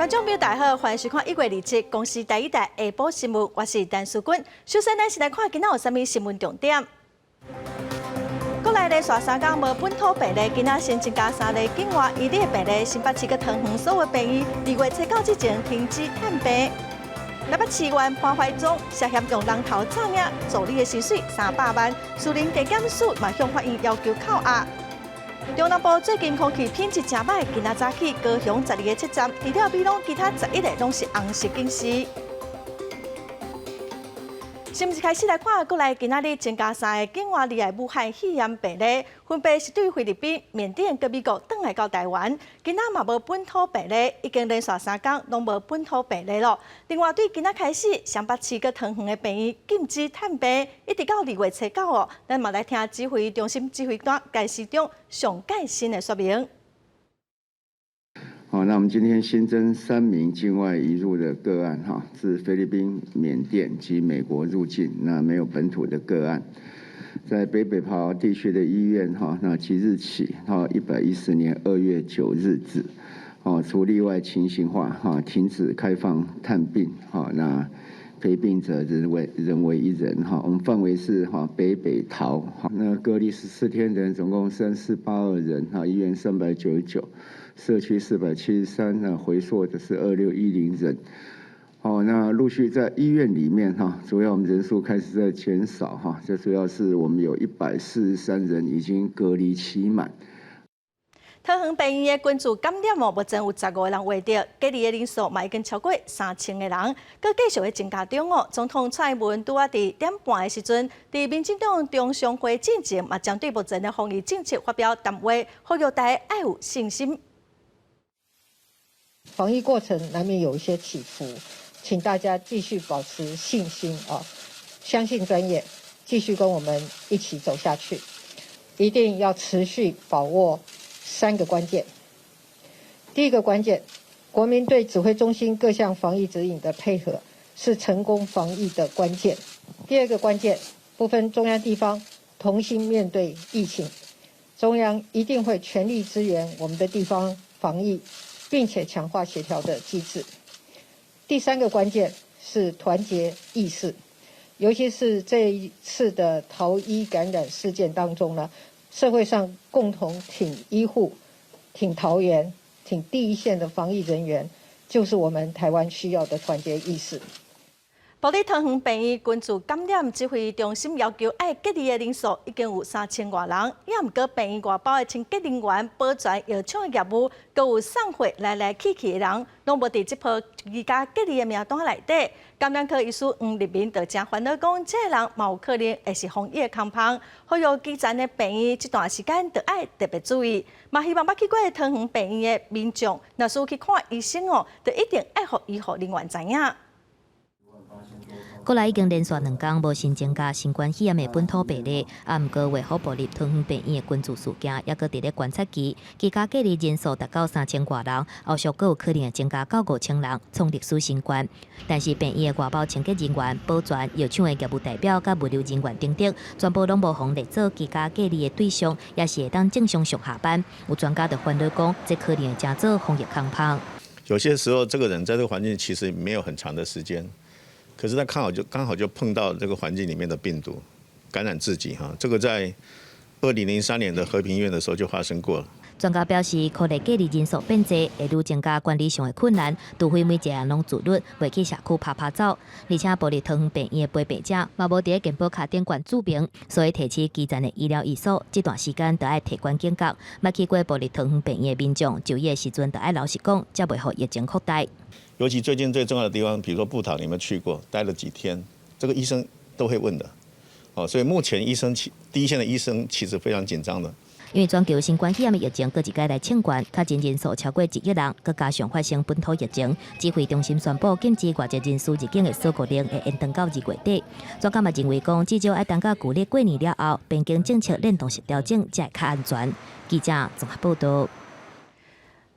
观众朋友大家好，欢迎收看1月27公司第一台下晡新闻，我是陈淑君。首先，咱是来看今仔有啥物新闻重点。国内连续3天无本土病例，今仔新增加3例境外移入病例，新北市个桃园所有病院2月7号之前停止探病。台北市县潘怀忠涉嫌用人头诈领助理的薪水300万，私人地检署嘛向法院要求扣押。中南部最近空气品质真歹，今仔早起高雄12个7站，除了美浓，其他11个拢是红色警示。新闻一开始来看，国内今仔日增加3个境外离开武汉肺炎病例，分别是对菲律宾、缅甸跟美国转来到台湾。今仔嘛无本土病例，已经连续3天拢无本土病例了。另外，对今仔开始，双北市个桃园的病院禁止探病，一直到2月7号哦。咱嘛来听指挥中心指挥官盖市长上盖新的说明。好，那我们今天新增3名境外移入的个案，自菲律宾、缅甸及美国入境，那没有本土的个案。在北桃地区的医院，那即日起到110年2月9日止，除例外情形化，停止开放探病，那陪病者人为1人，我们范围是北桃，那隔离14天的人总共3482人，医院399。社区473，那回溯的是2610人。那陆续在医院里面主要我们人数开始在减少这主要是我们有143人已经隔离期满。桃园病院的关注感染目前有15个人获得，隔离的人数嘛已经超过3000个人，佮继续的增加中哦。总统蔡英文拄仔伫1:30的时阵，伫民进党中常会进前嘛，针对目前的防疫政策发表谈话，呼吁大家爱有信心。防疫过程难免有一些起伏，请大家继续保持信心相信专业，继续跟我们一起走下去。一定要持续把握3个关键。第一个关键，国民对指挥中心各项防疫指引的配合是成功防疫的关键。第二个关键，不分中央地方，同心面对疫情，中央一定会全力支援我们的地方防疫，并且强化协调的机制。第3个关键是团结意识，尤其是这一次的桃医感染事件当中呢，社会上共同挺医护、挺桃园、挺第一线的防疫人员，就是我们台湾需要的团结意识。保利桃园病院关注感染指挥中心要求爱隔离的人数已经有3000多人，也毋过病院外包的清洁人员、保全、药厂的业务，阁有送货来去的人，拢无伫这波居家隔离的名单内底。感染科医师黄立明就真烦恼讲，这个人嘛有可能会是防疫的空胖，呼吁基层的病院这段时间得爱特别注意。嘛希望捌去过桃园病院的民众，若是去看医生哦，就一定爱互医护人员知影。国内已经连续2天无新增加新冠肺炎的本土病例，毋过卫福部立桃园病院的关注事件，也搁伫咧观察期，居家隔离人数达到3000多人，后续阁有可能增加到5000人，创历史新高。但是病院的外包清洁人员、保全、药厂的业务代表、甲物流人员等等，全部拢无互列做居家隔离的对象，也是会当正常上下班。有专家就烦恼讲，这可能会加做防疫空胖。有些时候，这个人在这个环境其实没有很长的时间。可是他刚好就碰到这个环境里面的病毒，感染自己这个在2003年的和平医院的时候就发生过了。专家表示，科内隔离人数变多，会愈增加管理上的困难，除非每一个人拢自律，袂去社区拍走。而且，保利桃园病院的陪病者嘛无伫健保卡顶管注明，所以提起基层的医疗医所，这段时间都爱提管警觉。捌去过保利桃园病院的民众，就医的时阵都爱老实讲，才袂互疫情扩大。尤其最近最重要的地方，比如说布桃，你们去过，待了几天，这个医生都会问的。所以目前第一线的医生其实非常紧张的。因为全球新冠肺炎的疫情，各一届来清关，确诊人数超过1亿人，佮加上发生本土疫情，指挥中心宣布禁止外籍人士入境的锁国令会延长到2月底。专家嘛认为讲，至少要等到旧历过年了后，边境政策联动式调整，才会较安全。记者综合报道。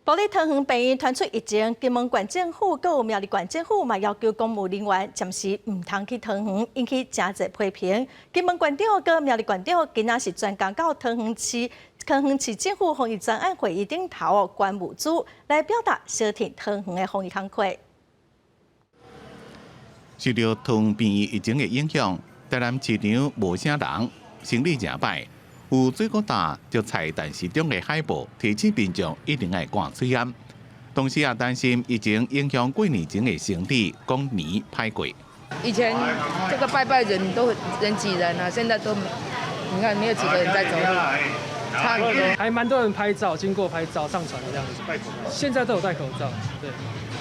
保利桃园病院传出疫情，金门县政府佮有苗栗县政府嘛要求公务人员暂时唔通去桃园，引起真侪批评。金门县长佮苗栗县长今仔是专工到桃园市桃园市政府防疫专案会议顶头关务组来表达小婷桃园的防疫工作。受到桃园变异疫情的影响，台南市场无啥人，生意正歹。有水果大就菜蛋市中的海报提醒民众一定要赶水烟，同时也担心疫情影响过年前的生意，讲年歹过。以前这个拜拜人都人挤人啊，现在都你看没有几个人在走路，差很多。还蛮多人拍照，经过拍照上传这样子。现在都有戴口罩，对。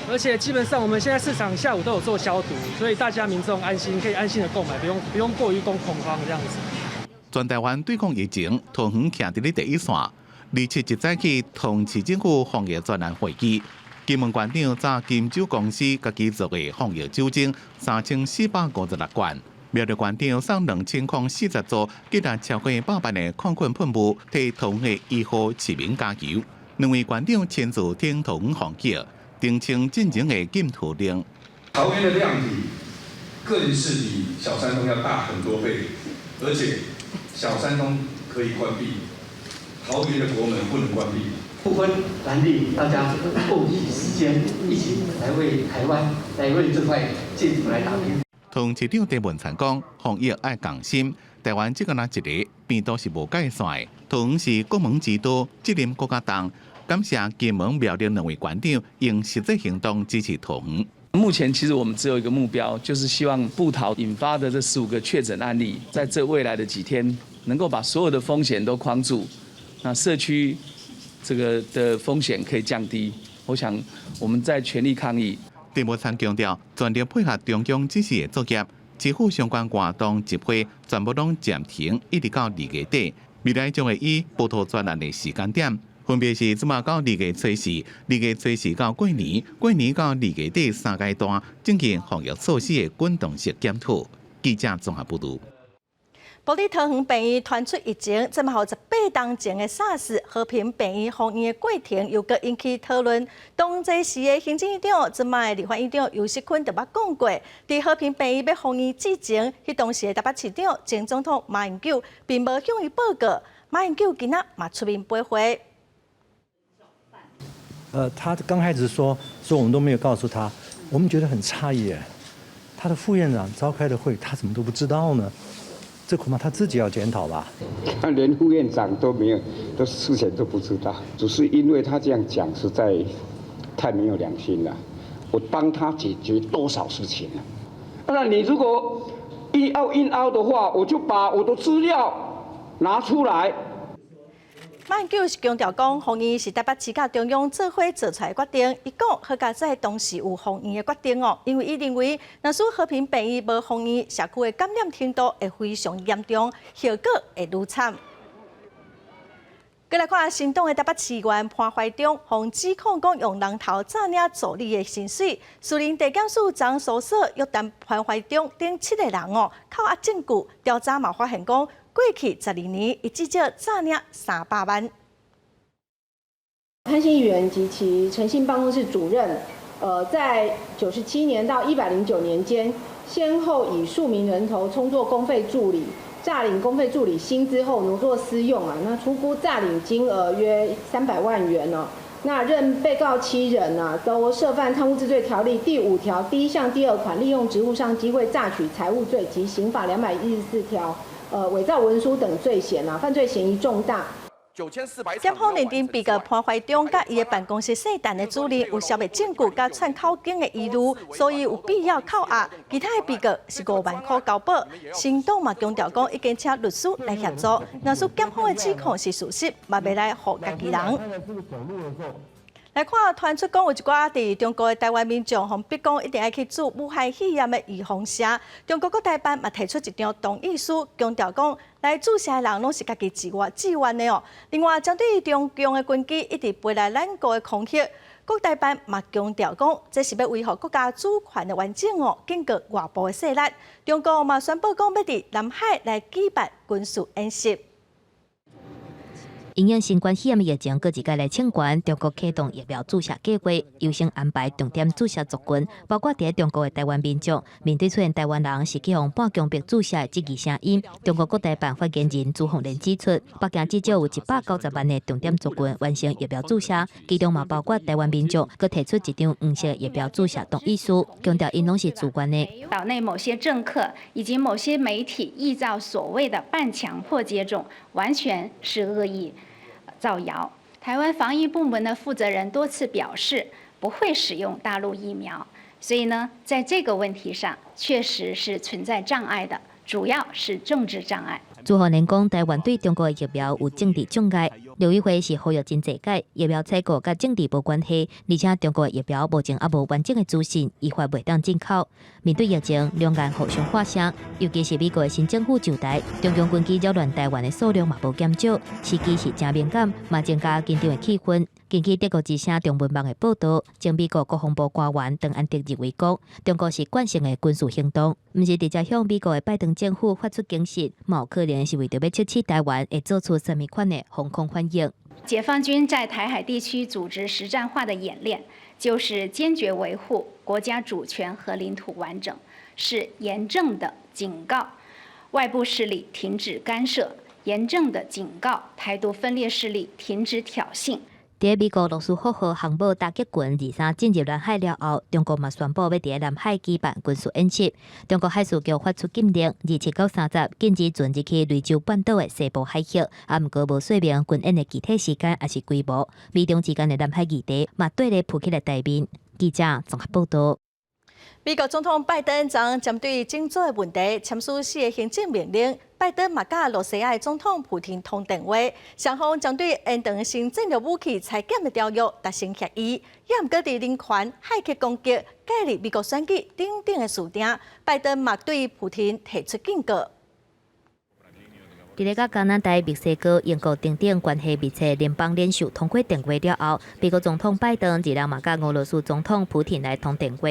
而且基本上我们现在市场下午都有做消毒，所以大家民众安心，可以安心的购买，不用过于恐慌这样子。全台湾对抗疫情，桃园徛伫咧第一线。27日早起，桃园市政府防疫专案会议，金门县长查金酒公司家己做的防疫酒精3456罐，苗栗县长送2040组计值超过100万的抗菌喷雾，替桃园的医护市民加油。两位县长亲自听桃园防疫，澄清进前的禁吐令。桃园的量体更是比小山东要大很多倍，而且小山东可以关闭，桃园的国门不能关闭。不分蓝绿，大家共体时间，一起来为台湾，来为这块净土来打拼。桃园市长郑文灿讲，防疫爱共心，台湾这个哪一个病毒是无界线的。桃园是国门之都，责任国家重。感谢金门苗栗两位县长用实际行动支持桃园。目前其实我们只有一个目标，就是希望布桃引发的这15个确诊案例，在这未来的几天，能够把所有的风险都框住，那社区这个的风险可以降低。我想我们在全力抗疫。郑文灿强调，全力配合中央指示的作业，支付相关活动集会全部拢暂停，一直到2月底。未来将会以布桃专案的时间点。分别是即马到2月初4，2月初4到过年，过年到2月底3阶段，进行防疫措施的滚动式检讨。记者综合报道。保利桃园病院传出疫情，这么后18当前的 SARS 和平病院防疫的过程又搁引起讨论。当这时的行政院长，即卖立法院长游锡堃特别讲过，伫和平病院要防疫之前，迄当时的台北市长前总统马英九并无向伊报告。马英九今仔嘛出面驳回。他刚开始说我们都没有告诉他，我们觉得很诧异耶。他的副院长召开的会，他怎么都不知道呢？这恐怕他自己要检讨吧。他连副院长都没有，都事前都不知道，只是因为他这样讲，实在太没有良心了。我帮他解决多少事情了？那你如果硬凹的话，我就把我的资料拿出来。马英九是强调讲，防疫是台北市甲中央做伙做出来的决定。伊讲，何家在当时有防疫的决定哦，因为伊认为，若说和平病院无防疫，社区的感染程度会非常严重，后果会愈惨。再来看新党的台北市议员潘怀忠，被指控讲用人头诈领助理的薪水。士林地检署张搜索约谈潘怀忠等7个人哦，扣押证据。调查嘛发现讲。过去12年，伊至少诈领300万。潘姓议员及其诚信办公室主任，在97年到109年间，先后以数名人头充作公费助理，诈领公费助理薪资后挪作私用啊，那初估诈领金额约300万元哦。那任被告7人啊，都涉犯贪污治罪条例第5条第1项第2款利用职务上机会榨取财物罪及刑法214条。伪造文书等罪嫌啊，犯罪嫌疑重大。检方认定被告潘怀忠甲伊的办公室姓陈的主任有消灭证据甲串口径的疑虑，所以有必要扣押。其他的被告是5万块交保。新党嘛强调讲，已经请律师来协助，若说检方的指控是事实，嘛袂来唬家己人。来看，传出讲有一寡伫中国的台湾民众，逼讲一定要去做武汉肺炎的预防针。中国国台办嘛提出一张同意书，强调讲来注射的人拢是家己自愿的哦。另外，针对中共的军机一直飞来咱国的空隙，国台办嘛强调讲，这是要维护国家主权的完整哦，警告外部的势力。中国嘛宣布讲要伫南海来举办军事演习。因应新冠肺炎疫情，各一届来清关，中国启动疫苗注射计划，优先安排重点注射族群，包括伫中国的台湾民众。面对出现台湾人是去向半强迫注射的积极声音，中国各大办发言人朱凤莲指出，北京至少有190万的重点族群完成疫苗注射，其中嘛包括台湾民众，佮提出一张黄色疫苗注射同意书，强调因拢是主观的。岛内某些政客以及某些媒体臆造所谓的半强迫接种，完全是恶意造谣。台湾防疫部门的负责人多次表示不会使用大陆疫苗，所以呢，在这个问题上确实是存在障碍的，主要是政治障碍。朱凤莲讲，台湾对中国的疫苗有政治障碍，陆委会是呼吁真济届疫苗采购甲政治无关系，而且中国的疫苗目前也无完整的资讯，依法袂当进口。面对疫情，两岸互相发声，尤其是美国的新政府就台，中共军机扰乱台湾的数量嘛无减少，时机是真敏感，嘛增加紧张的气氛。根据德国之声中文网的报道，将美国国防部官员邓安迪认为讲，中国是惯性的军事行动，毋是直接向美国的拜登政府发出警示，嘛有可能是为着要测试台湾会做出什么款的防空反应。解放军在台海地区组织实战化的演练，就是坚决维护国家主权和领土完整，是严正的警告外部势力停止干涉，严正的警告台独分裂势力停止挑衅。伫美国罗斯福号航母打击群23进入南海了后，中国嘛宣布要伫南海举办军事演习。中国海事局发出禁令，27到30禁止船入去雷州半岛的西部海域，毋过无说明军演的具体时间还是规模。美中之间的南海议题嘛对咧浮起来台面。记者综合报道。美国总统拜登昨针对种族的问题签署4个行政命令。拜登嘛甲罗西亚总统普京通电话，双方将对延长新战略武器裁减的条约达成协议，也毋过伫人权、海客攻击、介入美国选举等等的事件，拜登嘛对普京提出警告。伫咧甲加拿大、墨西哥、英国等等关系密切联邦领袖通过电话了后，美国总统拜登日嘛甲俄罗斯总统普京来通电话。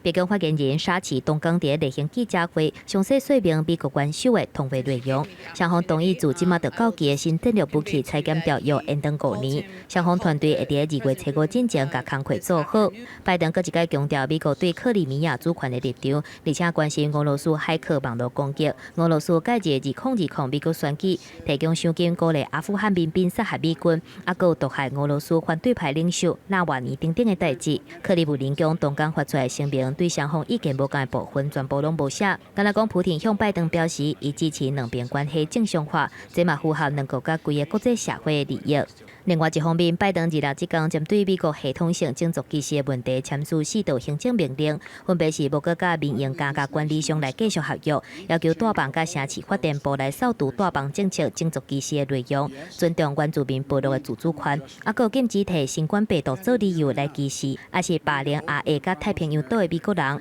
白宫发言人沙奇东港伫例行记者会详细说明美国元首的通话内容。双方同意自即马到到期的新战略武器裁减条约延长5年。双方团队会伫2月初5之前甲工作做好。拜登搁一再强调美国对克里米亚主权的立场，而且关心俄罗斯海客网络攻击。俄罗斯介入2020美国选举，提供奖金鼓励阿富汗民兵杀害美军，还有毒害俄罗斯反对派领袖纳瓦尼等等的代志。克里姆林宫东港发出来声明，对双方意见无同的部分全部拢无写。敢若讲普京向拜登表示，伊支持两边关系正常化，这嘛符合两国甲规个国际社会的利益。另外一方面，拜登日即天针对美国系统性种族歧视的问题签署4道行政命令，分别是无搁甲民营家甲管理商来继续合约，要求大棒甲城市发展部来扫除大棒政策种族歧视的内容，尊重原住民部落的自主权，还有禁止摕新冠病毒做理由来歧视，还是霸凌亚裔甲太平洋岛的美国人。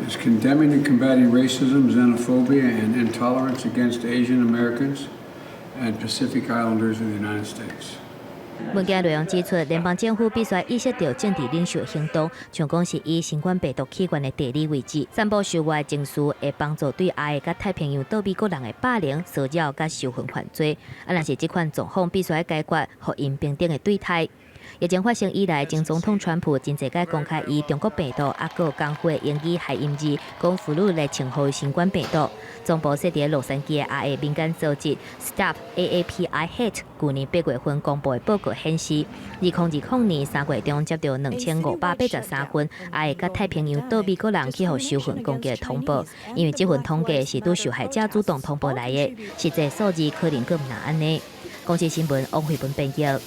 is condemning and combating racism, xenophobia, and intolerance against Asian Americans and Pacific Islanders in the United States. 文件内容指出，联邦政府必须意识到政治领袖的行动，像讲是以新冠病毒起源的地理位置，散布虚伪情绪，会帮助对亚裔甲太平洋岛美国人的霸凌、骚扰甲受训犯罪。若是这款状况，必须要解决，互因平等的对待。疫情发生以来，前总统川普真侪届公开以中国病毒啊，个工会英语谐音字，讲俘虏来称呼新冠病毒。总部设伫洛杉矶的亚裔民间组织 Stop AAPI Hate 去年8月份公布的报告显示，2020年3月中接到2583份亚裔甲太平洋岛美国人去互受训攻击的通报，因为这份统计是对受害者主动通报来的，实际数字可能更毋若安尼。公司新闻王慧文编译。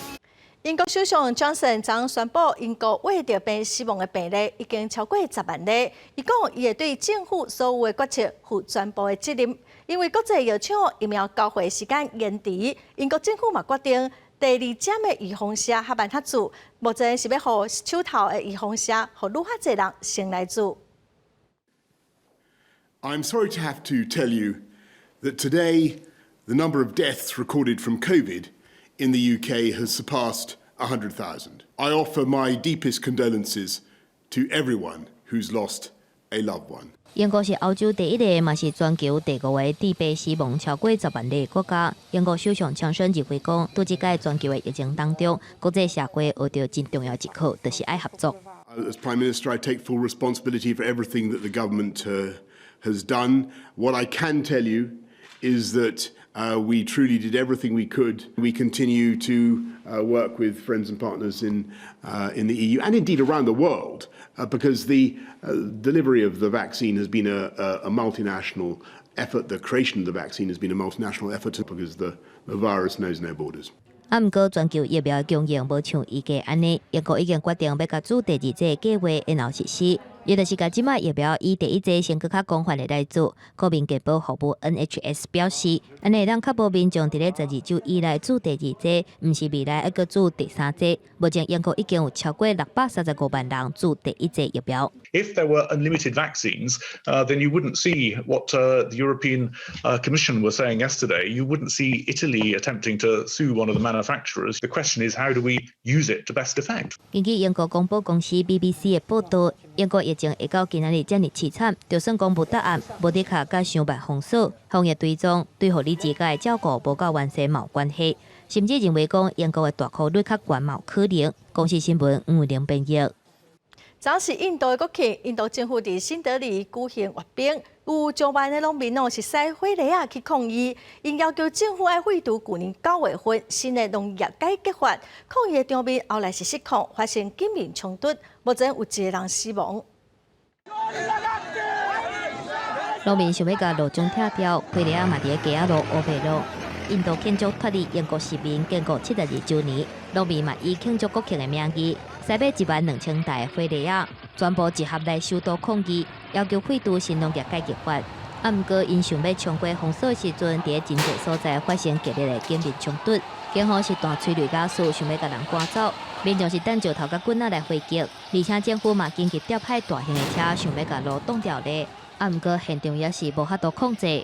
英国首相 Johnson 昨宣布，英国为着病死亡的病例已经超过10万例。伊讲，伊会对政府所有的决策负全部的责任，因为国际药厂疫苗交货时间延迟，英国政府嘛决定第2针的预防射较慢较做，目前是要互手头的预防射，互愈较侪人先来做。I'm sorry to have to tell you that today the number of deaths recorded from COVID in the UK has surpassed 100,000. I offer my deepest condolences to everyone who's lost a loved one. 英国是欧洲第一个，嘛是全球第5个地被死亡超过10万例的国家。英国首相强生认为讲，在这届全球的疫情当中，国际社会学到真重要一课，就是爱合作。As Prime Minister, I take full responsibility for everything that the government has done. What I can tell you is that we truly did everything we could. We continue to work with friends and partners in the EU and indeed around the world because the delivery of the vaccine has been a multinational effort. The creation of the vaccine has been a multinational effort because the virus knows no borders. 不过，全球疫苗供应无像预计安尼，英国已经决定要甲做第2剂计划然后实施。也就是甲即卖疫苗以第1剂先更较广泛的来做。国民健保服务 NHS 表示，安尼让确保民众伫咧12周以内做第2剂，毋是未来要搁做第3剂。目前英国已经有超过635万人做第1剂疫苗。If there were unlimited vaccines, then you wouldn't see what the European Commission were saying yesterday. You wouldn't see Italy attempting to sue one of the manufacturers. The question is, how do we use it to best effect? 根据英国广播公司 BBC 的报道，英国疫情会到今仔日这么凄惨，就算公布答案，无得卡甲上万封锁、防疫追踪，对互你自家的照顾无够完善冇关系。甚至认为讲英国的大考率较悬冇可能。公司新闻吴玲编译。昨是印度的国庆，印度政府伫新德里举行阅兵，有上万的农民是驶火犁啊去抗议，因要求政府要废除去年9月份新的农业改革法。抗议的场面后来是失控，发生警民冲突，目前有1个人死亡。农民想要甲路中拆掉，火犁啊嘛伫咧街仔路乌白路。印度庆祝脱离英国殖民建国72周年，农民嘛以庆祝国庆的名义，驶买12000台火犁仔，全部集合来首都抗议，要求废除新农业改革法。不过因想要冲过封锁的时阵，伫咧真济所在发生激烈的警民冲突，警方是大催泪瓦斯想要甲人赶走，民众是等石头甲棍仔来回击，而且政府嘛紧急调派大型的车想要甲路挡掉咧。不过现场也是无法度控制。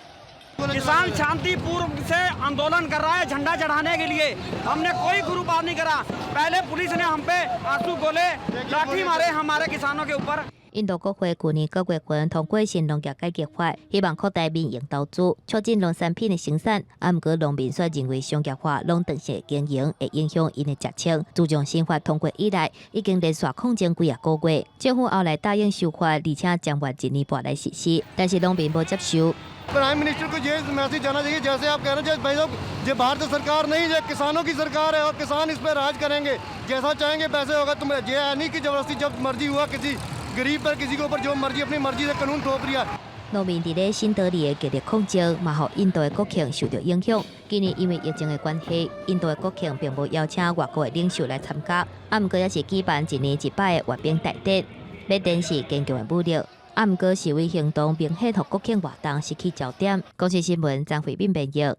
किसान शांतिपूर्वक से आंदोलन कर रहा है झंडा चढ़ाने के लिए। हमने कोई गुरुपार नहीं करा। पहले पुलिस ने हम पे आंसू गोले लाठी मारे हमारे किसानों के ऊपर। 印度国会去年9月份通过新农业改革法，希望扩大民营投资，促进农产品的生产。不过农民却认为商业化、垄断式经营会影响因的食清。自从新法通过以来，已经连续抗争几个月。政府后来答应修法，而且将于1年半来实施，但是农民无接受。प्राइम मिनिस्टर को ये मैसेज जाना चाहिए जैसे आप कह रहे हैं भाई साहब ये भारत सरकार नहीं ये किसानों की सरकार है और किसान इस पर राज करेंगे जैसा चाहेंगे वैसे होगा तुम ये नहीं कि जबरदस्ती जब मर्जी हुआ किसी गरीब पर किसी के ऊपर जो मर्जी अपनी मर्जी से कानून थोप दिया। 农民伫咧新德里的激烈抗争，嘛，互印度的国庆受到影响。今年因为疫情的关系，印度的国庆并无邀请外国的领袖来参加，不过也是举办1年1摆的阅兵大典，咧展示坚强的武力。不过示威行动明显互国庆活动失去焦点。公司新闻张慧敏编译。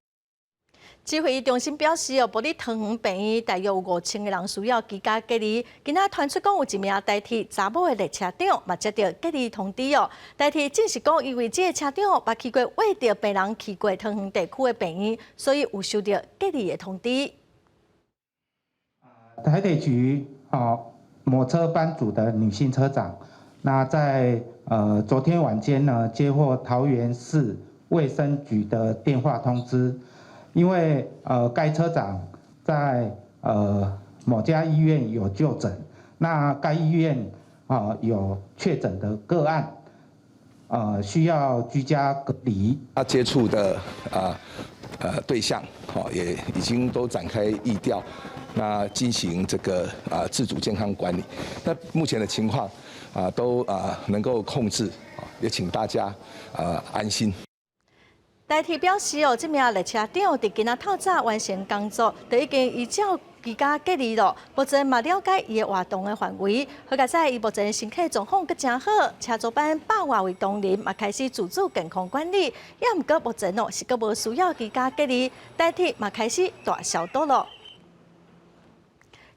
指挥中心表示，保利桃园病院大约有5000个人需要居家隔离。今仔传出讲有1名代替查某的列车长，嘛接到隔离通知哦。代替证实讲，因为这个车长捌去过为着病人去过桃园地区的病院，所以有收到隔离的通知。台铁局某车班组的女性车长，那在昨天晚间呢，接获桃园市卫生局的电话通知，因为该车长在某家医院有就诊，那该医院有确诊的个案，需要居家隔离。他接触的对象也已经都展开疫调，那进行这个自主健康管理。那目前的情况都能够控制，也请大家安心。代替表示哦，这名列车长伫今仔透早完成工作，就已经依照居家隔离咯。目前嘛了解伊的活动的范围，好佳在伊目前身体状况阁真好，车座班100外位同仁嘛开始自主健康管理，也毋过目前哦是阁无需要居家隔离，代替嘛开始大消毒咯。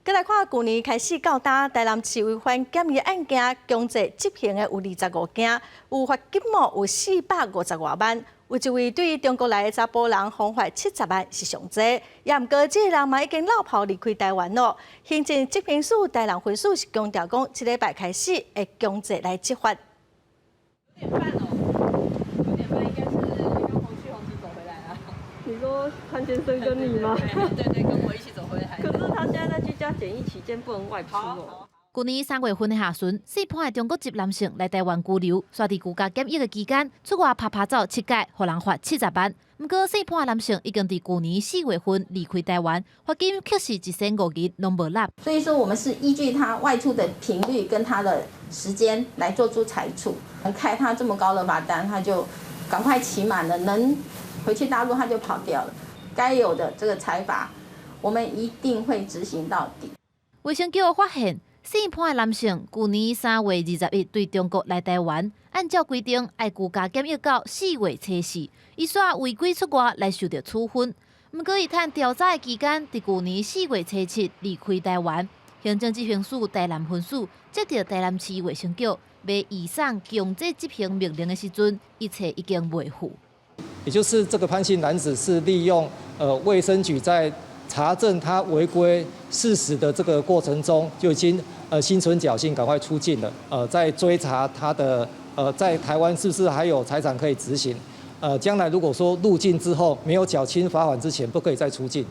再来看去年开始到今，台南市违反检疫案件强制执行的有25件，有罚金额有450多万。有一位对中国来的查甫人罚款70万是上济，也毋过这个人嘛已经落跑离开台湾咯。行政执行署台南分署是强调讲，这礼拜开始会强制来执法。你说潘先生跟你吗？对，跟我一起走回来。可是他现在在居家检疫期间不能外出哦。去年3月份的下旬，4判的中国籍男性来台湾居留，刷伫居家检疫的期间，出外拍走7届，互人罚70万。不过4判的男性已经伫去年4月份离开台湾，罚金却是1005日拢无纳。所以说，我们是依据他外出的频率跟他的时间来做出裁处。开他这么高的罚单，他就赶快期满了，能回去大陆他就跑掉了。该有的这个裁罚，我们一定会执行到底。卫生局发现4判的男性，去年3月20日对中国来台湾，按照规定爱居家检疫到4月初4，伊煞违规出外来受到处分。不过，伊趁调查的期间，伫去年4月初7离开台湾。行政执行署台南分署接到台南市卫生局要移送强制执行命令的时阵，一切已经未付。也就是这个潘姓男子是利用卫生局在查证他违规事实的这个过程中，就已经心存侥幸，赶快出境了。在追查他的在台湾是不是还有财产可以执行？将来如果说入境之后没有缴清罚款之前，不可以再出境。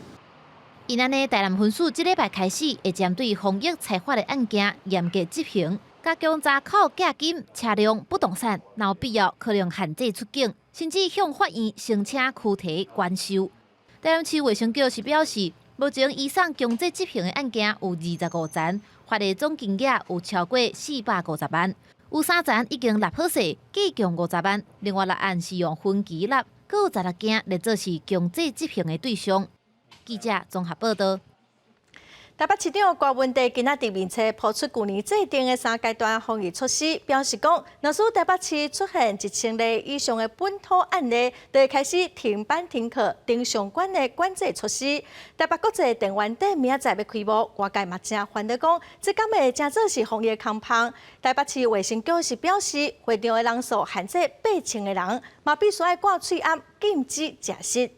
因安尼，台南分署这礼拜开始会针对防疫采罚的案件严格执行，加强查扣价金、车辆、不动产，若有必要可能限制出境，甚至向法院申请拘提关收。台南市卫生局是表示，目前移送强制执行的案件有25件，罚的总金额有超过450万，有3件已经纳好势，计共50万，另外6案是用分期纳，阁有16件列作是强制执行的对象。记者综合报道。台北市长郭文地今仔伫面册抛出去年制定的3阶段防疫措施，表示讲，若是台北市出现1000例以上的本土案例，就会开始停班停课，定相关的管制措施。台北国际电玩展明仔载要开幕，外界嘛正烦恼讲，这敢会真做是防疫空棒？台北市卫生局是表示，会场的人数限制8000个人，嘛必须要挂喙暗，禁止食食。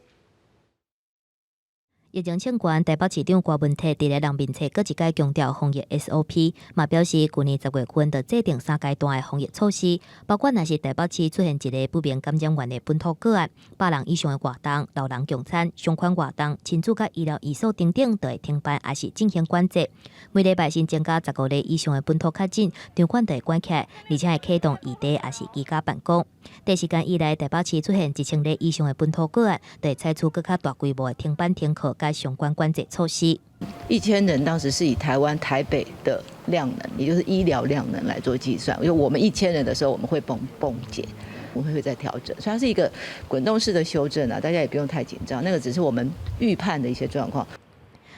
疫情相关，台北市长郭文体伫咧人面册搁一摆强调防疫 SOP， 嘛表示去年10月份就制定3阶段的防疫措施，包括若是台北市出现一个不明感染源的本土个案，100人以上的活动、老人共餐、相关活动、亲子甲医疗医所等等，都会停办，还是进行管制。每礼拜新增加15例以上的本土确诊，场馆就会关起来，而且会启动异地还是居家办公。短时间以来，台北市出现1000例以上的本土个案，就会采取更较大规模的停班停课。相关管制措施，1000人当时是以台湾台北的量能，也就是医疗量能来做计算。因为我们1000人的时候，我们会崩解，我们会再调整，所以它是一个滚动式的修正啊，大家也不用太紧张，那个只是我们预判的一些状况。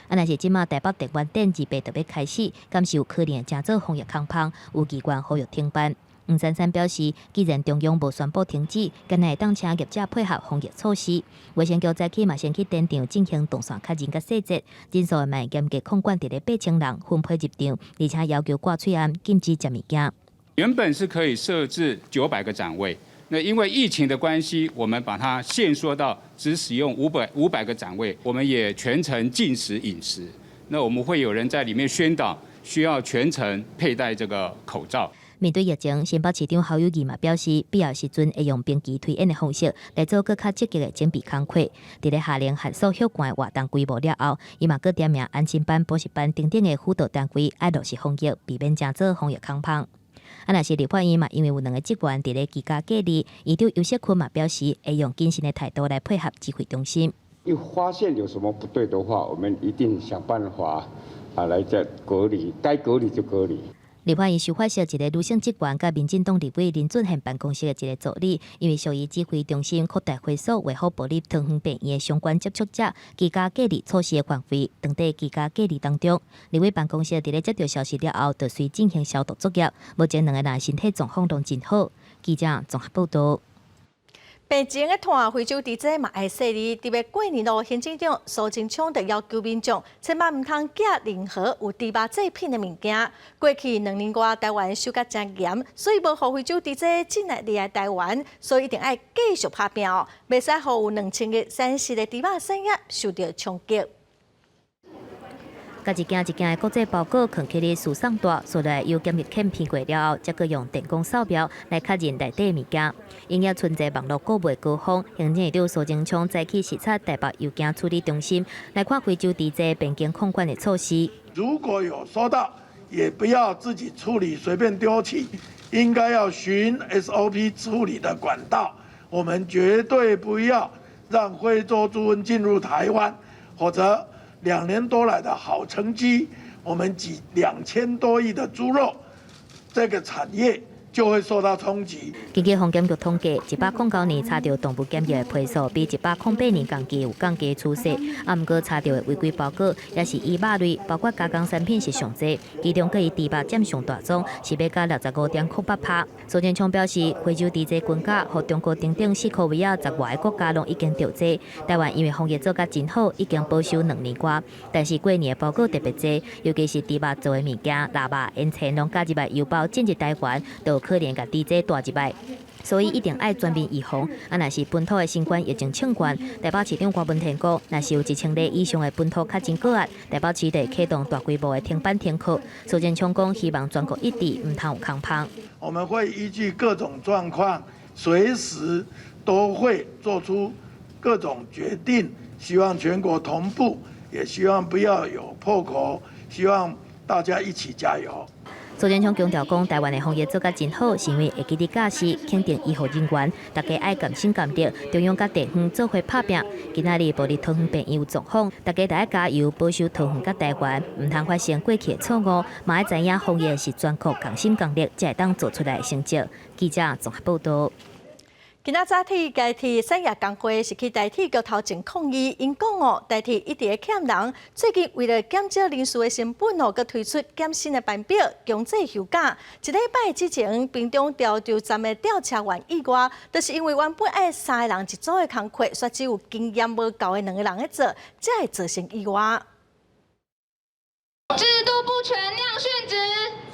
若是即马台北电玩展2月就要开始，敢是有可能真做防疫空棒，有机关呼吁停办。黄珊珊表示，既然中央无宣布停止，今日当请业者配合防疫措施。卫生局早起嘛先去展场进行动线确认甲细节，人数嘛严格控管伫咧8000人分配入场，而且要求挂喙暗，禁止食物件。原本是可以设置900个展位，那因为疫情的关系，我们把它限缩到只使用500个展位，我们也全程禁食饮食。那我们会有人在里面宣导，需要全程佩戴这个口罩。面对疫情，新北市长侯友宜嘛表示，必要时阵会用兵棋推演的方式来做更较积极的整备工作。伫咧下令限缩有关的活动规模了后，伊嘛阁点名安亲班、补习班等等的辅导单位爱落实防疫，避免真做防疫空棒。若是立法院嘛，因为有2个职员伫咧居家隔离，院长尤锡坤嘛表示，会用谨慎的态度来配合指挥中心。一发现有什么不对的话，我们一定想办法来再隔离，该隔离就隔离。立法院受发现一个女性职员甲民进党立委林俊宪办公室的一个助理，因为属于指挥中心扩大会所维护保利糖园病院的相关接触者居家隔离措施的范围，当地居家隔离当中，立委办公室伫咧接到消息了后，就随进行消毒作业。目前2个人身体状况都真好。记者综合报道。北京的团非洲地震嘛爱势力，特别过年咯，行政长苏贞昌就要求民众千万唔通寄任何有猪肉制品的物件。过去2年多，台湾受甲真严，所以无互非洲地震进来离开台湾，所以一定要继续打拼哦，袂使互有2000个山西的猪肉产业受到冲击。 甲一件一件的国际报告藏起哩输送带，所来由检疫钳骗过了后，再搁用电工扫描来确认内底物件。因也存在网络购买高峰，行政院长苏贞昌再去视察台北邮件处理中心，来看非洲地震边境控管的措施。如果有收到，也不要自己处理，随便丢弃，应该要循 SOP 处理的管道。我们绝对不要让非洲猪瘟进入台湾，或者。 2年多来的好成绩，我们挤2000多亿的猪肉，这个产业就会受到冲击。根据防检局统计，109年查到动物检疫的批数比108年同期有降低趋势，啊，不过查到的违规报告也是以肉类，包括加工产品是上济，其中佮以猪肉占上大宗，是要加65.08%。苏贞昌表示，非洲地震军价和中国等等4科维亚10外个国家拢已经调节。台湾因为防疫做甲真好，已经保守2年多，但是过年的报告特别多，尤其是猪肉做的物件，腊肉、烟肠拢加入来邮包进入台湾，都可能甲地震大入来。 所以一定要全面预防。啊，若是本土的新冠疫情清关，台北市长郭文天讲，若是有1000例以上的本土确诊个案，台北市得启动大规模的停班停课。苏贞昌讲，希望全国一致唔通有空胖。我们会依据各种状况，随时都会做出各种决定，希望全国同步，也希望不要有破口，希望大家一起加油。 苏贞昌强调讲，台湾的防疫做甲真好，是因为会记得驾驶、肯定医护人员，大家爱甘心甘力，中央甲地方做伙拍拼。今仔日无伫桃园病院有状况，大家爱加油，保守桃园甲台湾，唔通发生过去的错误。嘛爱知影防疫是全国同心共力才会当做出来的成绩。记者综合报道。 今仔早起，台铁产业工会是去台铁局头前抗议，因讲哦，台铁一直在欠人。最近为了减少人事的成本哦，佮推出减薪的班表，强制休假。一礼拜之前，屏东调油站的吊车员以外，就是因为原本爱3个人一组的工课，却只有经验无够的2个人在做，才会造成意外。制度不全，亮殉职。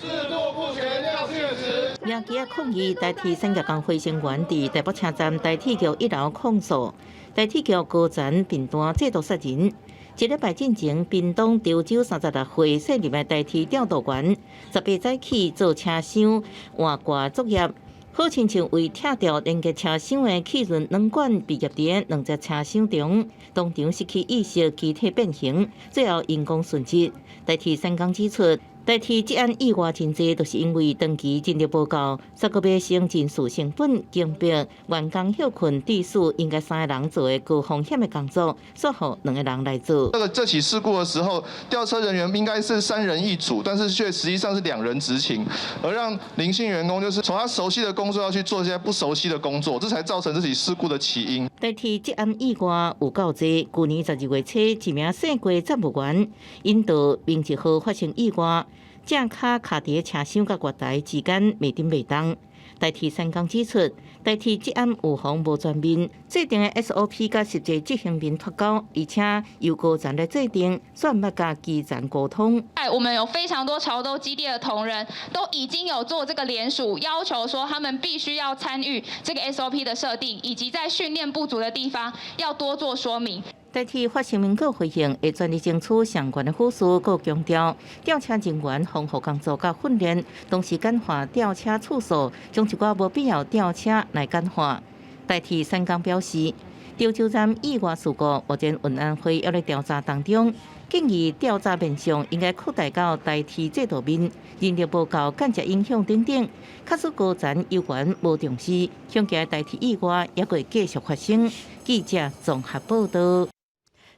制度不全，亮殉职。民间抗议台铁产业工会成员伫台北车站台铁局1楼控诉，台铁局高层频段制度杀人。一礼拜进前，屏东潮州36岁涉入的台铁调度员，18早起做车厢换挂作业，好亲像为拆掉连接车厢的气轮软管被夹伫2只车厢中，当场失去意识，机体变形，最后因公殉职。台铁3工指出。 代替这案意外真济，就是因为长期人力不够，再个要省人事成本、经费、员工休困地数，应该3个人做的高风险的工作，说好2个人来做。这起事故的时候，吊车人员应该是3人一组，但是却实际上是2人执勤，而让零星员工就是从他熟悉的工作要去做一些不熟悉的工作，这才造成这起事故的起因。代替这案意外有够济，去年12月初，一名姓郭业务员因到明1号发生意外。 正卡卡伫车厢甲月台之间袂顶袂动。台铁3工指出，台铁这案有防无全面，制定的 SOP 甲实际执行面脱钩，而且由高层来制定，算捌甲基层沟通。我们有非常多潮州基地的同仁都已经有做这个联署，要求说他们必须要参与这个 SOP 的设定，以及在训练不足的地方要多做说明。 代替发声明稿回应，会全力争取相关的辅助，佮强调吊车人员防护工作甲训练，同时简化吊车次数，将一寡无必要吊车来简化。代替3工表示，潮州站意外事故目前运安会还在调查当中，建议调查面向应该扩大到代替制度面，人力不够、间接影响等等。假使高层有关无重视，恐惊代替意外也会继续发生。记者综合报道。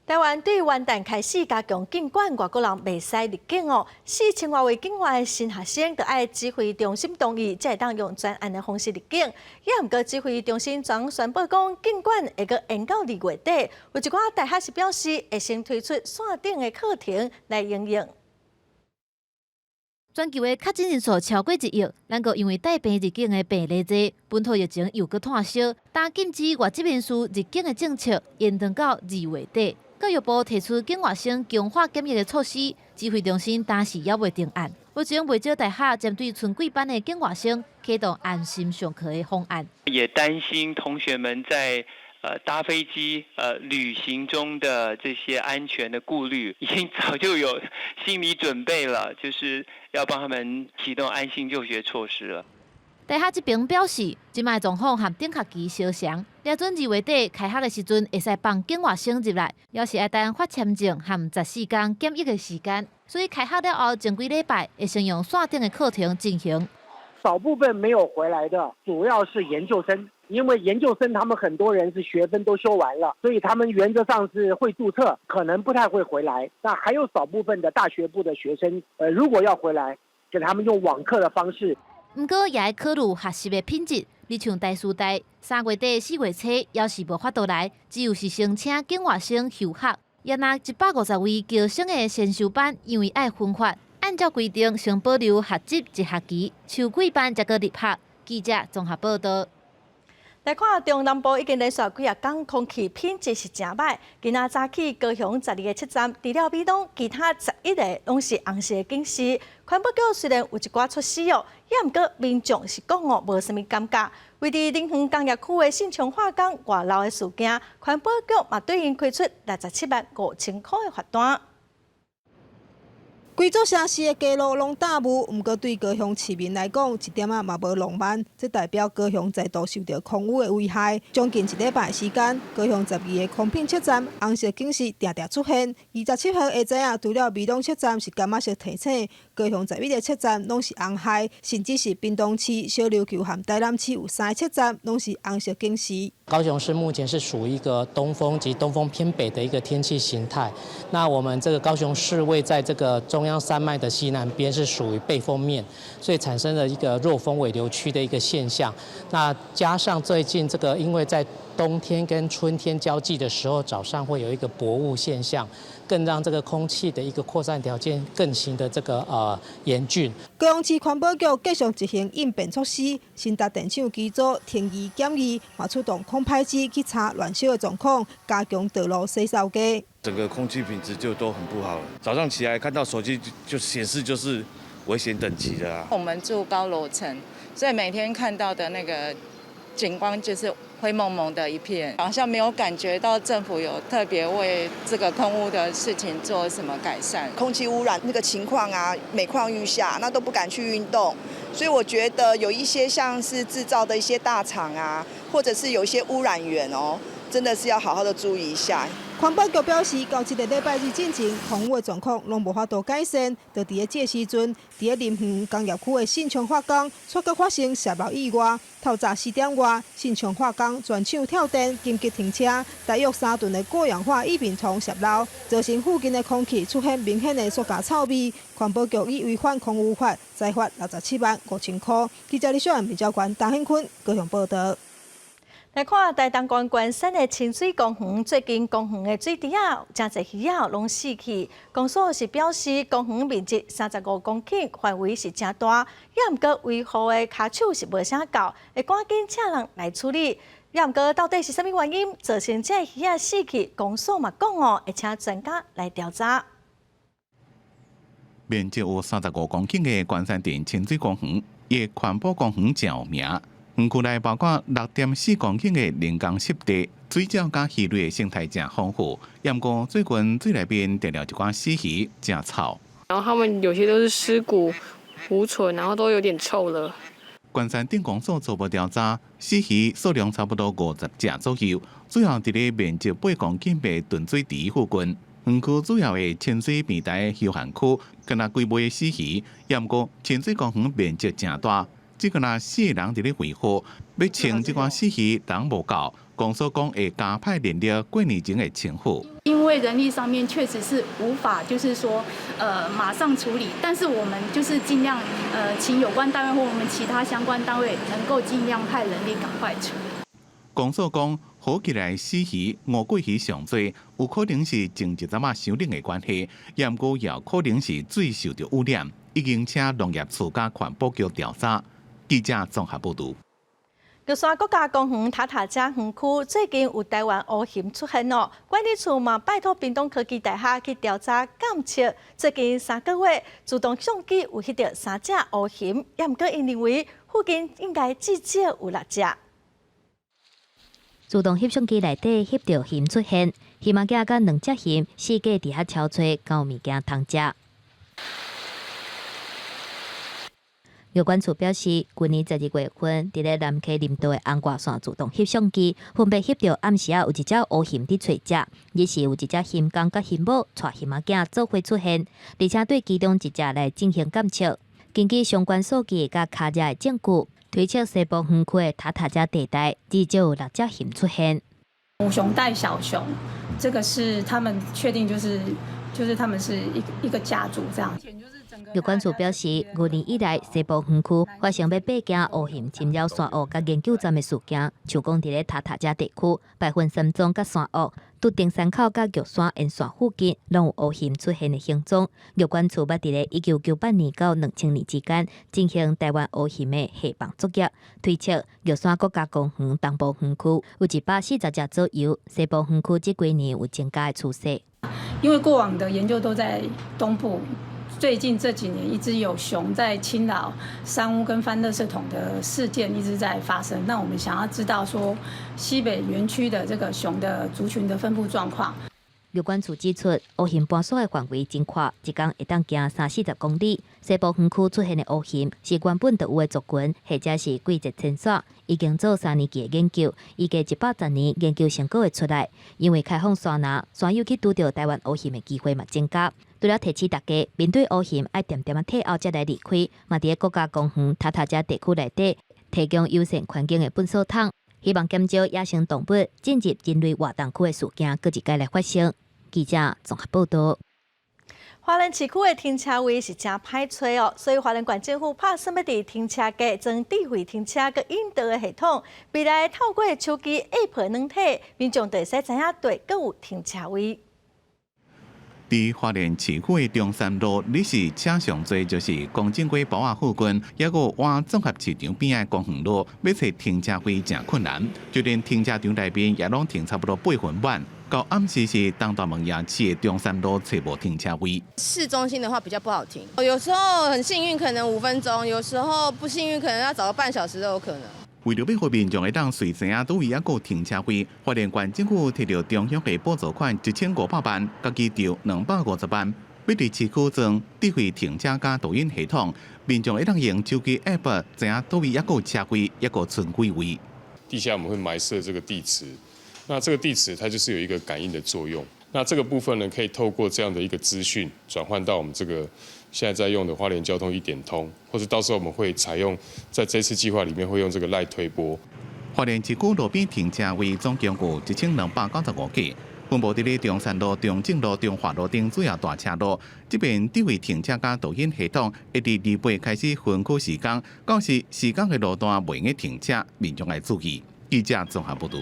台湾对元旦开始加强监管，外国人袂使入境哦。4000多位境外新学生都爱指挥中心同意，才会当用专案的方式入境。也毋过指挥中心昨宣布讲，监管会阁延到2月底。有一寡大学是表示，会先推出线顶的课程来应用。全球的确诊人数超过1亿，咱国因为带病入境的病例多，本土疫情又搁炭烧，但禁止外籍人士入境的政策延长到2月底。教育部提出境外生强化检疫的措施，指挥中心当时也未定案。目前未少大学针对春季班的境外生启动安心上课的方案，也担心同学们在搭飞机旅行中的这些安全的顾虑，已经早就有心理准备了，就是要帮他们启动安心就学措施了。大学这边表示，即卖状况和顶学期相像，抓准2月底开学的时阵，会使放境外生入来，也是要等发签证和14天检疫的时间。所以开学了后前几礼拜会先用线顶的课程进行。少部分没有回来的，主要是研究生，因为研究生他们很多人是学分都修完了，所以他们原则上是会注册，可能不太会回来。那还有少部分的大学部的学生，如果要回来，给他们用网课的方式。不过也要考虑学习的品质，你像台师大3月底4月初要是无法度来，只有是申请境外生休学。也拿150位侨生的先修班，因为爱分发，按照规定先保留学籍1学期，秋季班才搁入学。记者综合报道。来看中南部已经连续几日天空气品质是真歹。今仔早起高雄12个7站，除了美东，其他11个拢是红色警示。环保局虽然有一寡措施哦，也毋过民众是讲哦无啥物感觉。为伫林园工业区的信昌化工外漏的事件，环保局嘛对因开出675000块的罚单。规座城市的街路拢大雾，毋过对高雄市民来讲，一点仔嘛无浪漫。这代表高雄再度受到空污的危害。将近1礼拜时间，高雄12个空品车站红色警示常常出现。27号会知影，除了美东车站是柑仔色提醒，高雄11个车站拢是红海，甚至是屏东市、小琉球和台南市有3个车站拢是红色警示。高雄市目前是属于一个东风及东风偏北的一个天气形态。那我们这个高雄市位在这个中央山脉的西南边，是属于背风面，所以产生了一个弱风尾流区的一个现象。那加上最近这个，因为在冬天跟春天交际的时候，早上会有一个薄雾现象，更让这个空气的一个扩散条件更形的这个严峻。高雄市环保局继续执行应变措施，新达电厂机组停仪检疫，嘛出动空拍机去查乱烧的状况，加强道路洗扫街。整个空气品质就都很不好了。早上起来看到手机就显示就是危险等级的啦。我们住高楼层，所以每天看到的那个景观就是灰蒙蒙的一片，好像没有感觉到政府有特别为这个空污的事情做什么改善。空气污染那个情况啊，每况愈下，那都不敢去运动。所以我觉得有一些像是制造的一些大厂啊，或者是有一些污染源哦，真的是要好好的注意一下。环保局表示，到这个礼拜日进前，空污的状况拢无法度改善，就伫这时阵，伫林园工业区的信昌化工，却阁发生泄漏意外。透早4点外，信昌化工全厂跳电，紧急停车，大约3吨的过氧化异丙酮泄漏，造成附近的空气出现明显的塑胶臭味。环保局以违反空污法，再罚675000块。记者李小燕、陈昭权、陈兴坤高雄报道。来看台东关关山的清水公园，最近公园的水池啊，真侪鱼啊拢死去。公所是表示，公园面积35公顷，范围是真大，也毋过维护的骹手是无啥够，会赶紧请人来处理。也毋过到底是啥物原因造成这鱼啊死去？公所嘛讲哦，会请专家来调查。面积有35公顷的关山镇清水公园，以环保公园真有名。园区内包括6.4公顷的人工湿地，水鸟甲鱼类的生态真丰富。不过最近水内边跌了一寡死鱼，真臭。然后它们有些都是尸骨、无存，然后都有点臭了。关山镇公所初步调查，死鱼数量差不多50只左右，主要伫咧面积8公顷的屯水池附近。园区主要的清水平台休闲区，敢若规尾的死鱼。不过清水公园面积真大。只个那4个人伫咧维护，要清这款死鱼人无够，公所讲会加派人力过年前的清付。因为人力上面确实是无法，就是说马上处理，但是我们就是尽量请有关单位或我们其他相关单位能够尽量派人力赶快处理。公所讲，好起来死鱼、乌龟鱼上多，有可能是前一阵仔伤冷的关系，也毋过也可能是水受到污染。已经请农业处甲环保局调查。记者综合报道。玉山国家公园塔塔加园区最近有台湾乌熊出现哦，管理处嘛拜托屏东科技大学去调查监测，最近3个月自动相机有翕到3只乌熊，也毋过因认为附近应该至少有6只。自动翕相机内底翕到熊出现，熊仔囝甲2只熊四界伫遐超找，敢有物件通食。有关处表示，今年12月份，伫咧南溪林道的红外线自动翕相机，分别翕到暗时有一只乌熊伫找食，也是有一只熊公甲熊母带熊仔囝做伙出现，而且对其中一只来进行监测。根据相关数据甲卡架的证据，推测西部园区的塔塔加地带至少有6只熊出现。母熊带小熊，这个是他们确定就是他们是一个家族这样。有关处表示，5年以来，西部园区发生要8件乌熊侵扰山坳甲研究站的事件，像讲伫咧塔塔加地区、白云山庄甲山坳、拄登山口甲玉山沿线附近，拢有乌熊出现的行踪。有关处捌伫咧1998年到2000年之间进行台湾乌熊的下放作业，推测玉山国家公园东部园区有140只左右，西部园区这几年有增加的趋势。因为过往的研究都在东部。最近这几年一直有熊在侵扰山屋跟翻垃圾桶的事件一直在发生，那我们想要知道说西北园区的这个熊的族群的分布状况。有关处指出，乌熊搬徙的范围真宽，一天会当行30-40公里。西部园区出现的乌熊是原本就有的族群，或者是季节迁徙，已经做3年期的研究，预计110年研究成果会出来。因为开放山林，山友去拄到台湾乌熊的机会嘛增加。除了提醒大家面对乌熊，爱点点退后才来离开，嘛伫国家公园塔塔加地区内底提供优先环境的粪扫桶。希望减少野生动物进入人类活动区的事件，搁一届来发生。记者综合报道。华人市区的停车位是真歹找哦，所以华人县政府拍算要伫停车格装智慧停车佮引导的系统，未来透过手机 App 软体，民众就会使知影对各有停车位。伫花莲市区的中山路，你是车上多就是公正街堡仔附近，也有往综合市场边的公园路，要找停车位真困难。就连停车场内边也拢停差不多8分满。到暗时是东大门夜市的中山路找无停车位。市中心的话比较不好停，有时候很幸运可能5分钟，有时候不幸运可能要找个半小时都有可能。为了要互民众会当随知影倒位还有停车位，花莲县政府摕到中央的补助款1500万，甲基调250万，要伫市区装智慧停车加导引系统，民众会当用手机 App 知影倒位还有车位，还有存几位。地下我们会埋设这个地池，那这个地池它就是有一个感应的作用。那这个部分呢，可以透过这样的一个资讯转换到我们这个现在在用的花莲交通1点通，或者到时候我们会采用在这次计划里面会用这个赖推播。花莲市区路边停车位总共有1295个，分布伫咧中山路、中正路、中华路等主要大车路。这边智慧停车加导引系统会伫2月开始分区施工，到时施工的路段袂用停车，民众要注意。记者综合报道。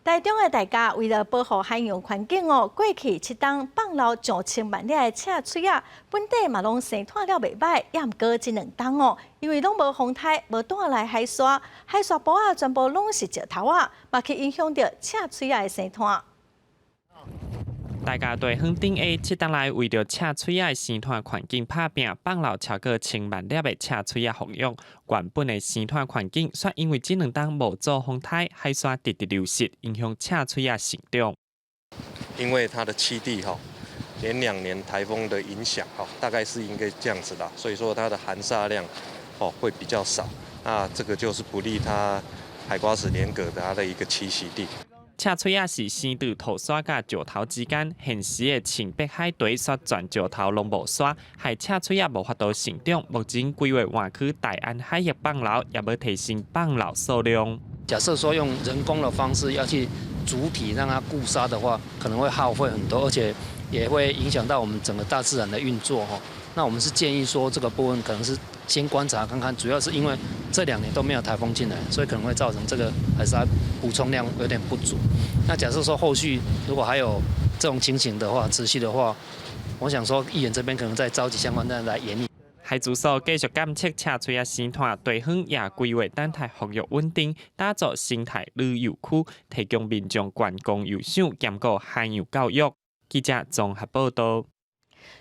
台中的大家为了保护海洋环境哦，过去7档放流上千万粒的赤水啊，本地嘛拢生态了袂歹，也毋过这2档哦，因为拢无风台，无带来海沙，海沙波啊全部拢是石头啊，嘛去影响到赤水啊的生态。大家对远顶的7档来为着赤水仔的生态环境拍拼，放流超过1000万粒的赤水仔放养。原本的生态环境，却因为这2档无做风台，海沙直直流失，影响赤水仔成长。因为它的栖地连2年台风的影响大概是应该这样子的，所以说它的含沙量会比较少。那这个就是不利它海瓜子连蛤它的一个栖息地。赤水仔是生伫土沙甲石头之间，现时的青北海堤煞全石头拢无沙，害赤水仔无法度成长。目前规划换去大安海域放流，也要提升放流数量。假设说用人工的方式要去主体让它固沙的话，可能会耗费很多，而且也会影响到我们整个大自然的运作那我们是建议说，这个部分可能是先观察看看，主要是因为这2年都没有台风进来，所以可能会造成这个海沙补充量有点不足。那假设说后续如果还有这种情形的话，持续的话，我想说议员这边可能再召集相关的人来研议。海主所继续监测车嘴啊生态地方，也规划等待复育稳定，打造生态旅游区，提供民众观光游赏兼顾海洋教育。记者综合报道。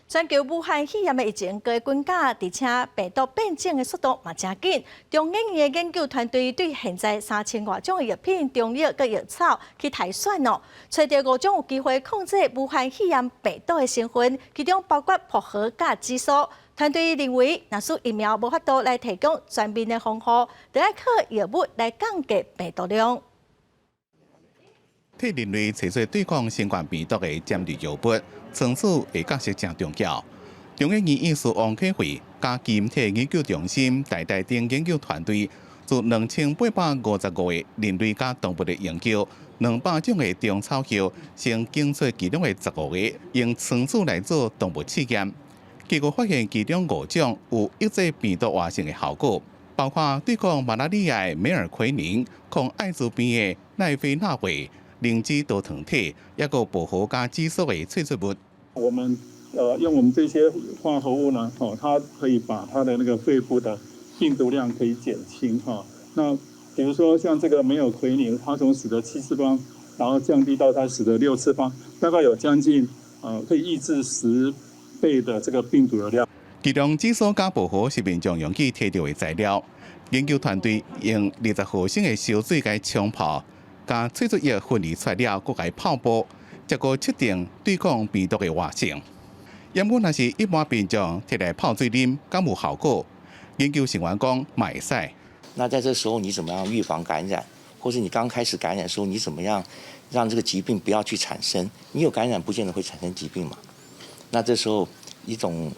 全球武汉肺炎的疫情各个国家，而且病毒变种的速度嘛真紧。中研院的研究团队对现在3000多种的药品、中药佮药草去筛选哦，找到5种有机会控制武汉肺炎病毒的成分，其中包括薄荷佮紫苏。团队认为，若是疫苗无法度来提供全面的防护，就要靠药物来降低病毒量。替人类找出对抗新冠病毒的尖锐药物，层次的角色真重要。中研院院士王启慧加基因体研究中心等研究团队，自2855个人类加动物的研究，200种的中草药，先检测其中的15个，用层次来做动物试验。结果发现其中5种有抑制病毒活性的效果，包括对抗马拉利亚的梅尔奎宁、抗艾滋病的奈非那韦。灵芝多糖体，也有薄荷加紫苏的萃取物。我们用我们这些化合物呢，它可以把它的那个肺部的病毒量可以减轻哈。那比如说像这个梅尔奎宁，它从10的7次方，然后降低到它10的6次方，大概有将近可以抑制10倍的这个病毒的量。其中紫苏加薄荷是民众容易摕到的材料。研究团队用20毫升的烧水来冲泡。将萃取液分离出来，搁来泡沫，结果测定对抗病毒的活性。原本若是一般民众摕来泡水啉，敢有效果？研究成员讲，会使。那在这时候，你怎么样预防感染，或是你刚开始感染的时候，你怎么样让这个疾病不要去产生？你有感染，不见得会产生疾病嘛。那这时候，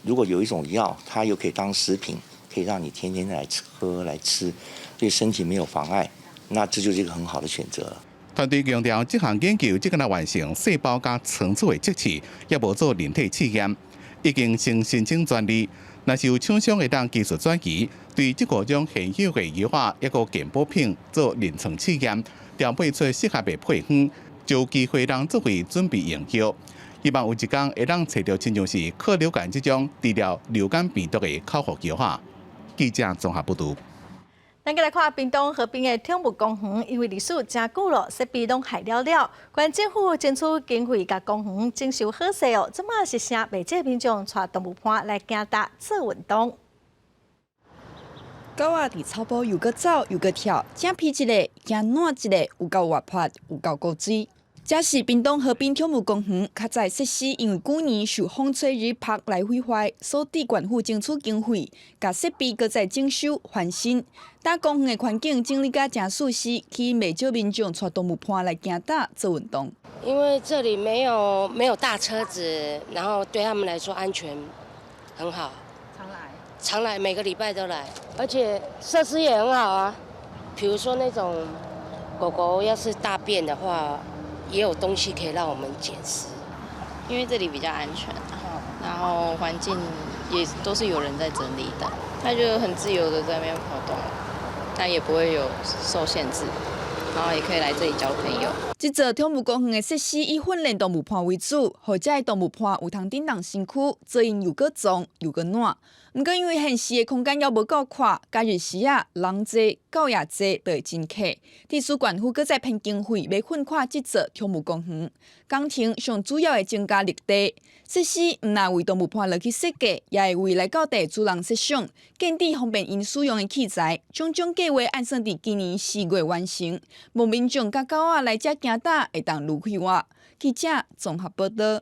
如果有一种药，它又可以当食品，可以让你天天来喝来吃，对身体没有妨碍。那这就是一个很好的选择。团队强调，这项研究只敢完成细胞加层次的测试，也无做人体试验，已经先申请专利。若是有厂商会当技术转移，对这5种现有的药化一个健保品做临床试验，调配出适合的配方，就有机会让作为准备用药。希望有一天会当找到亲像是克流感这种治疗流感病毒的口服药化。记者综合报道。咱来看屏东河边的宠物公园，因为历史真久了，设备拢坏了了。县政府争取经费，甲公园征收好势哦。这嘛是声未少民众带动物伴来行踏做运动。狗仔伫草坡又搁走又搁跳，正皮一个，惊烂一个，有够活泼，有够古锥。这是屏东河滨宠物公园，较早设施因为去年受风吹日晒来毁坏，所地县府争取经费，甲设备搁再征收翻新。打公园的环境整理甲真舒适，吸引未少民众带动物伴来行踏做运动。因为这里没有大车子，然后对他们来说安全很好。常来，每个礼拜都来，而且设施也很好啊。比如说那种狗狗要是大便的话。也有东西可以让我们捡拾，因为这里比较安全，然后环境也都是有人在整理的，它就很自由的在那边跑动，它也不会有受限制，然后也可以来这里交朋友。这座宠物公园的设施以训练动物伴为主，或者动物伴有通振动身躯，做因又搁脏又搁烂。不过因为现时的空间也无够宽，假日时啊人多狗也多，就会真客。地市县府搁再编经费，要粉垮这座宠物公园。工程上主要的增加绿地设施，唔但为动物伴落去设计，也会为来到地主人设想，建立方便因使用的器材。种种计划按算伫今年4月完成。无民众甲狗仔来遮行踏，会当愈快活。记者综合报道。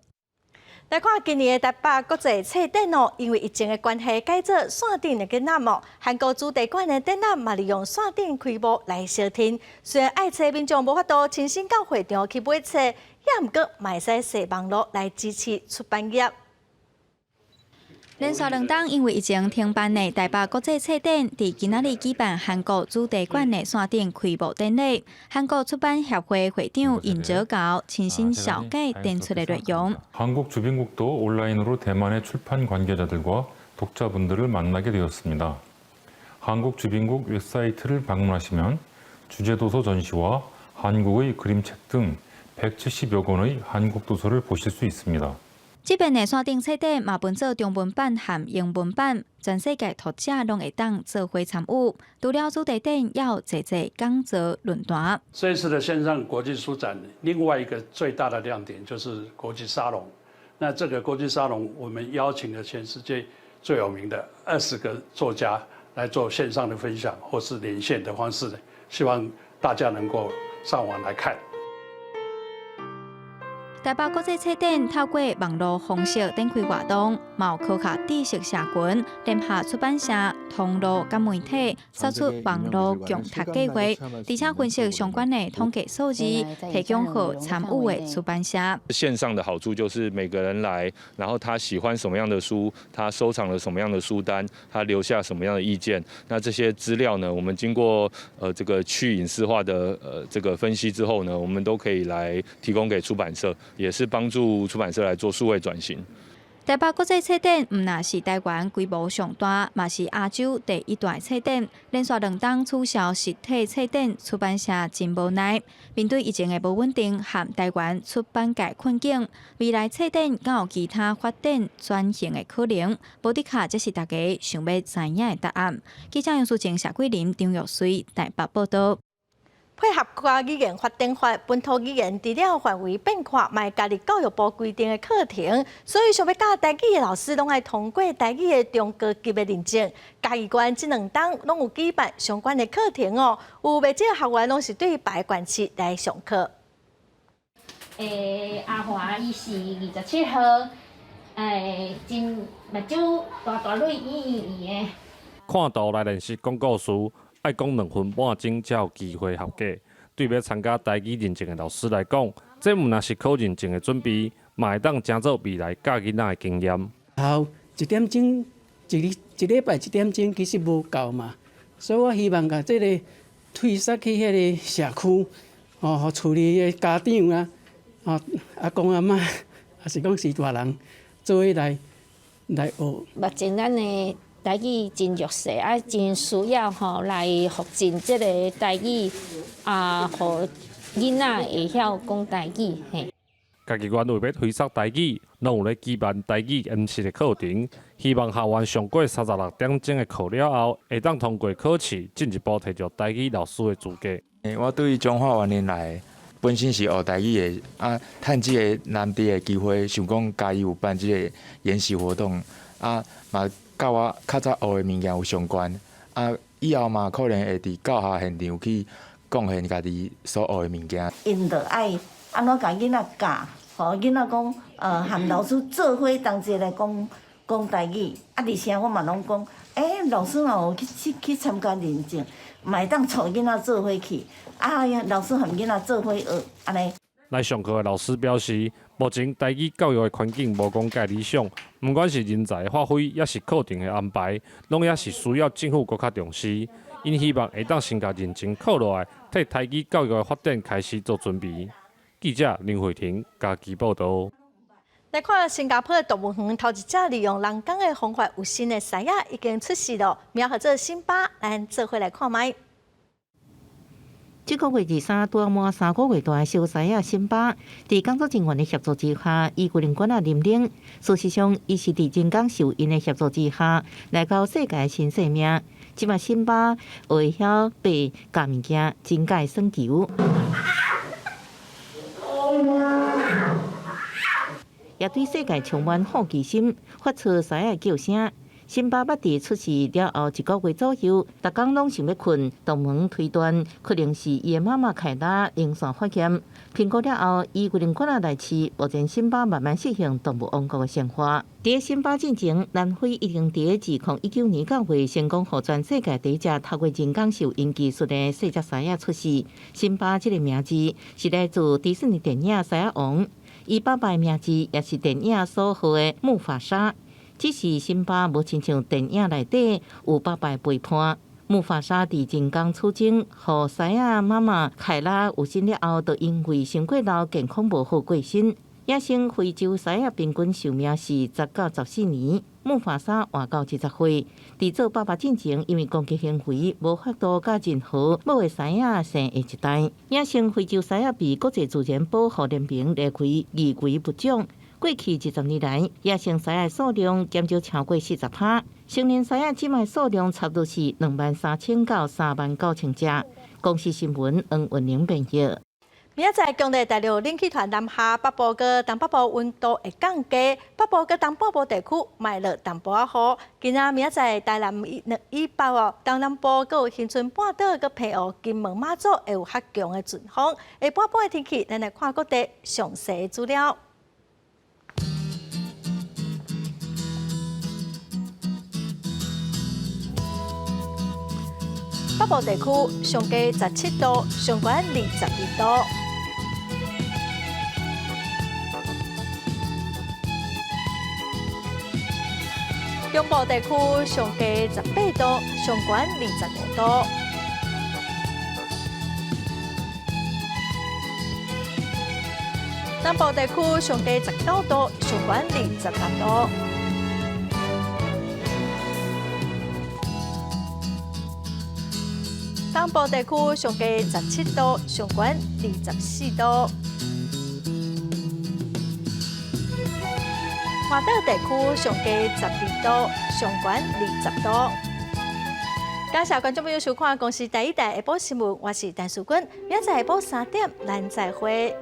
来看今年的台北国际册展哦，因为疫情的关系，改做线顶的展览哦。韩国主题馆的展览嘛，利用线顶开幕来收听。虽然爱册民众无法度亲身到会场去买册，也毋过嘛会使使网络来支持出版业。连续2档因为疫情停办的台北国际册展，伫今仔日举办韩国主题馆的线顶开幕典礼。韩国出版协会会长尹哲高亲身小解展出的内容。 한국주빈국도 온라인으로 대만의 출판 관계자들과 독자분들을 만나게 되었습니다. 한국주빈국 웹사이트를 방문하시면 주제도서 전시와 한국의 그림책 등 170여 권의 한국 도서를 보실 수 있습니다. 这边的线顶册顶嘛分做中文版和英文版，全世界读者拢会当做伙参与。除了主题展，要侪侪讲座论坛。这一次的线上国际书展，另外一个最大的亮点就是国际沙龙。那这个国际沙龙，我们邀请了全世界最有名的20个作家来做线上的分享，或是连线的方式，希望大家能够上网来看。台北国际册展透过网络方式展开活动，有科学知识社群、联合出版社、通路甲媒体杀出网络共读计划，而且分析相关的统计数字，提供给参与的出版社。线上的好处就是每个人来，然后他喜欢什么样的书，他收藏了什么样的书单，他留下什么样的意见。那这些资料呢，我们经过这个去隐私化的这个分析之后呢，我们都可以来提供给出版社。也是帮助出版社来做数位转型。台北国际册展唔但是台湾规模上大，嘛是亚洲第一大册展。连续2档取消实体册展，出版社真无奈。面对疫情的无稳定和台湾出版界困境，未来册展敢有其他发展转型的可能？无的卡，这是大家想要知影的答案。记者杨淑晴、谢桂林、张玉水台北报道。配合国家语言发展法，本土语言除了范围变化，卖家己教育部规定的课程，所以想要教台语的老师，拢爱通过台语的中高级的认证。嘉义县这2档拢有举办相关的课程哦，有未少学员拢是对白管区来上课。阿华伊是27号，真目睭大蕊圆圆的。看图来认识讲故事。爱讲2分半钟才有机会合格。对要参加台语认证的老师来讲，这毋若是考认证的准备，嘛会当成做未来教囡仔的经验。1点钟一礼拜1点钟其实无够嘛，所以我希望甲这个推撒去迄个社区，互厝里的家长啊，阿公阿嬷，还是讲是大人，做伙来学。目前咱的台语真弱势，真需要来复振这个台语，互囡仔会晓讲台语。嘉义县为要推广台语，拢有咧举办台语演习的课程，希望校员上过36点钟的课了后，会当通过考试，进一步摕到台语老师的资格。我对中华园林来，本身是学台语的，趁这个难得的机会，想讲嘉义有办这个研习活动，嘛。甲我较早学的物件有相关，以后嘛可能会伫教学现场去贡献家己所学的物件。因着爱安怎甲囡仔教，互囡仔讲，和老师做伙同齐来讲台语。而且我嘛拢讲，老师若有去参加认证，嘛会当带囡仔做伙去。老师和囡仔做伙学，安尼。来上课的老师表示，目前台语教育的环境无讲介理想，不管是人才的发挥，也是课程的安排，拢也是需要政府搁较重视。因希望会当先甲认真考落来，替台语教育的发展开始做准备。记者林慧婷嘉义报道。来看新加坡的动物园，头一只利用人工的方法有新的狮仔已经出世了，名叫做辛巴，咱做伙来看卖。这个月23拄满3个月大的小狮仔辛巴，伫工作人员的协助之下，伊规定管认领。事实上，伊是伫真港受因的协助之下，来到世界新生命。即马辛巴会晓爬、夹物件，真介耍球。也对世界充满好奇心，发出狮仔叫声。辛巴捌伫出世了后1个月左右，逐工拢想要困，动物园推断可能是伊的妈妈凯拉用线发现。评估了后，伊决定赶来饲。目前辛巴慢慢适应动物王国的生活。伫辛巴进前，南非已经伫2019年9月成功互全世界第一只透过人工受孕技术的细只狮仔出世。辛巴这个名字是来自迪士尼电影《狮仔王》，伊爸爸的名字也是电影所号的木法沙。只是辛巴无亲像电影内底有爸爸陪伴。木法沙伫人工处境，互狮仔妈妈凯拉有生了后，就因为生过老健康无好过身。野生非洲狮仔平均寿命是10到14年。木法沙活到70岁，伫做爸爸进前，因为攻击行为无法度甲任何某个狮仔生下一代。野生非洲狮仔被国际自然保护联盟列为易危物种。过去20年来，野生狮仔数量减少超过40%，成年狮仔即卖数量差不多是23000到39000只。公视新闻黄文玲编译。明仔载，强烈大陆冷气团南下，北部跟东北部温度会降低，北部跟东北部地区卖落淡薄仔雨。今仔明仔载，台南以北哦，东南部搁有恒春半岛跟澎湖、金门、马祖会有较强的阵风。下半晡的天气，咱来看各地详细资料。北部地区上低17度，上悬22度。中部地区上低18度，上悬25度。南部地区上低19度，上悬28度。东部地区上低17度，上悬24度。华岛地区上低12度，上悬20度。感谢观众朋友收看《公视第一台下晡新闻》，我是陈淑君，明仔载下晡3点，咱再会。